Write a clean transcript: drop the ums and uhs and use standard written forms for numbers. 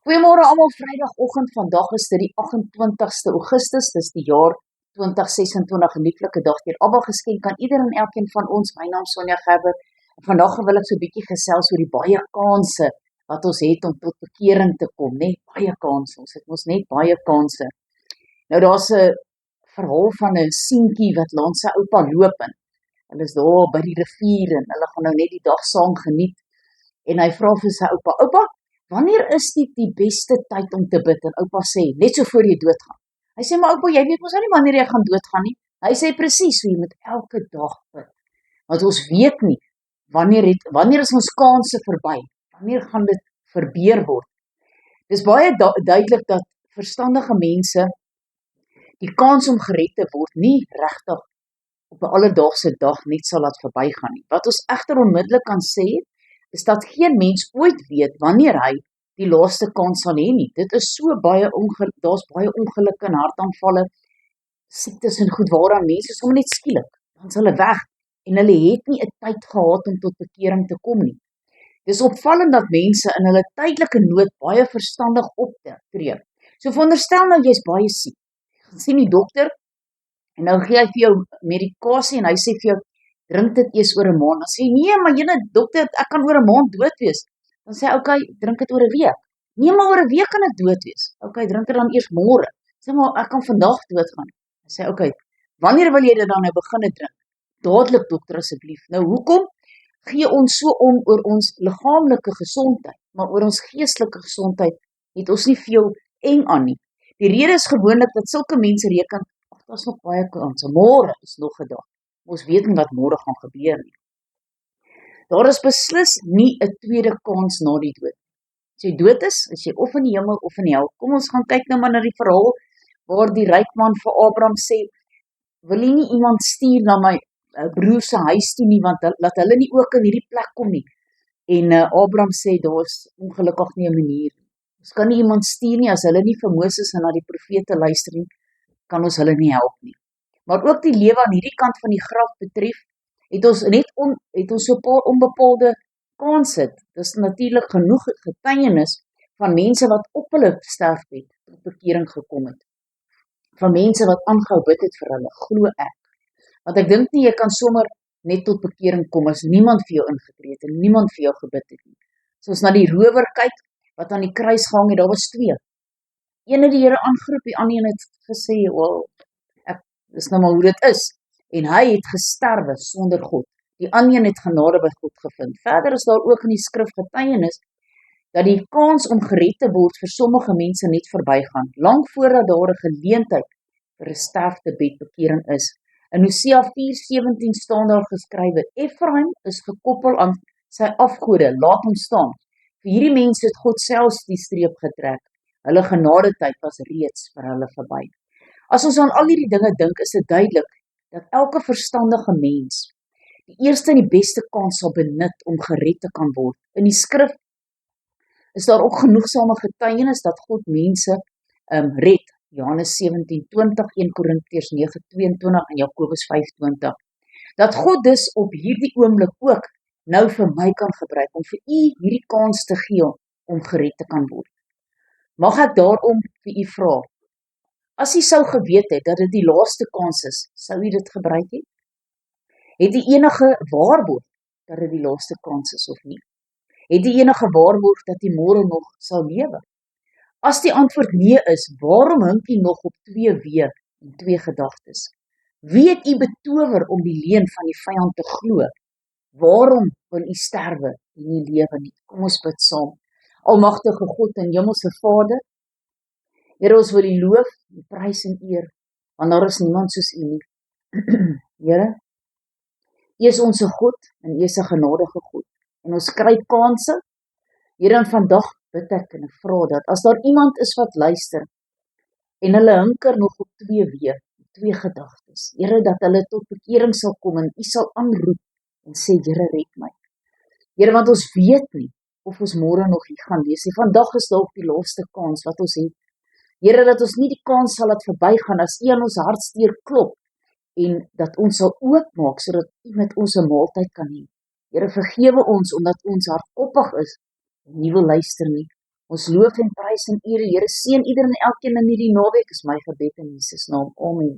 Goeiemôre almal, Vrydagoggend. Vandag is dit die 28ste Augustus, dis die jaar 2026, 'n lieflike dag deur Abba geskenk aan ieder en elkeen van ons. My naam is Sonja Gerber. En vandag wil ek so 'n bietjie gesels oor die baie kansse wat ons het om tot bekering te kom, né? Baie kansse. Ons het mos net baie kansse. Nou daar's 'n verhaal van 'n seentjie wat langs sy oupa loop en hulle is daar by die rivier en hulle gaan nou net die dag saam geniet. En hy vra vir sy oupa: "Oupa, wanneer is dit die beste tyd om te bid?" En oupa sê: "Net so voor jy doodgaan." Hy sê: "Maar oupa, jy weet mos nou nie wanneer jy gaan doodgaan nie." Hy sê: "Presies, so jy moet elke dag bid. Want ons weet nie wanneer is ons kanse verby? Wanneer gaan dit verbeur word?" Dis baie duidelik dat verstandige mense die kans om gered te word nie regtig op 'n alledaagse dag net sal laat verbygaan nie. Wat ons egter onmiddellik kan sê, is dat geen mens ooit weet wanneer hy die laaste kans sal hê nie. Dit is so daar's baie ongelukke en hartaanvalle, siektes en goed waaraan mense sommer net skielik, dan is hulle weg en hulle het nie 'n tyd gehad om tot bekering te kom nie. Dis opvallend dat mense in hulle tydelike nood baie verstandig optree. So veronderstel nou jy's baie siek. Jy gaan sien die dokter en nou gee hy vir jou medikasie en hy sê vir jou: "Drink dit eers oor 'n maand." Dan sê jy: "Nee, maar jene dokter, ek kan oor 'n maand dood wees." Dan sê hy: "Okay, drink dit oor 'n week." "Nee, maar oor 'n week kan ek dood wees." "Okay, drink dit dan eers môre." Sê: "Maar ek kan vandag doodgaan." Hy sê: "Okay, wanneer wil jy dit dan nou begine drink?" "Dadelik dokter, asseblief." Nou hoekom gee ons so om oor ons liggaamlike gesondheid, maar oor ons geestelike gesondheid het ons nie veel eng aan nie. Die rede is gewoonlik dat sulke mense reken: "Ag, daar's nog baie kanse. Môre is nog 'n dag." Ons weet nie wat môre gaan gebeur nie. Daar is beslis nie 'n tweede kans na die dood. As jy dood is jy of in die hemel of in die hel. Kom ons gaan kyk nou maar na die verhaal waar die ryk man vir Abraham sê: "Wil jy nie iemand stuur na my broer se huis toe nie, want laat hulle nie ook in hierdie plek kom nie." En Abraham sê: "Daar's ongelukkig nie 'n manier nie. Ons kan nie iemand stuur nie as hulle nie vir Moses en na die profete luister nie, kan ons hulle nie help nie." Maar ook die lewe aan hierdie kant van die graf betref, het ons so 'n paar onbepaalde kanse. Dis natuurlik genoeg getuienis van mense wat op hulle sterfbed tot bekering gekom het. Van mense wat aangehou bid het vir hulle, glo ek. Want ek dink nie jy kan sommer net tot bekering kom as niemand vir jou ingetree het en niemand vir jou gebid het nie. As ons na die rower kyk wat aan die kruis gehang het, daar was 2. Een het die Here aangeroep, die ander een het gesê: "Wel, dis nou maar hoe dit is." En hy het gesterwe sonder God. Die ander een het genade by God gevind. Verder is daar ook in die skrif getuienis dat die kans om gered te word vir sommige mense net verbygaan, lank voordat daar 'n geleentheid vir 'n sterftebed bekering is. In Hosea 4:17 staan daar geskrywe: "Efraim is gekoppel aan sy afgode, laat hom staan. Vir hierdie mense het God selfs die streep getrek. Hulle genadetyd was reeds vir hulle verby." As ons aan al hierdie dinge dink, is dit duidelik dat elke verstandige mens die eerste en die beste kans sal benut om gered te kan word. In die skrif is daar ook genoegsame getuienis dat God mense red. Johannes 17:20, 1 Korintiërs 9:22 en Jakobus 5:20. Dat God dus op hierdie oomblik ook nou vir my kan gebruik om vir u hierdie kans te gee om gered te kan word. Mag ek daarom vir u vra: as u sou geweet het dat dit die laaste kans is, sou u dit gebruik het? Het u enige waarborg dat dit die laaste kans is of nie? Het u enige waarborg dat u môre nog sal lewe? As die antwoord nee is, waarom hink u nog op 2 weë en 2 gedagtes? Wie het u betower om die leuen van die vyand te glo? Waarom wil u sterwe en nie lewe nie? Kom ons bid saam. Almagtige God en hemelse Vader, Here, ons wil u loof, u prys en eer, want daar is niemand soos u nie. Here, u is ons God en u is 'n genadige God. En ons kry kanse. Here, en vandag bid ek en ek vra dat as daar iemand is wat luister en hulle hinker nog op 2 weë, 2 gedagtes, Here, dat hulle tot bekering sal kom en u sal aanroep en sê: "Here, red my." Here, want ons weet nie of ons môre nog hier gaan wees nie. Vandag is dalk die laaste kans wat ons het. Here, dat ons nie die kans sal laat verbygaan as u aan ons hartsteer klop en dat ons sal oopmaak sodat u met ons 'n maaltyd kan hê. Here, vergewe ons omdat ons hardkoppig is en nie wil luister nie. Ons loof en prys en eer, Here, seën ieder en elkeen in hierdie naweek is my gebed in Jesus naam. Amen.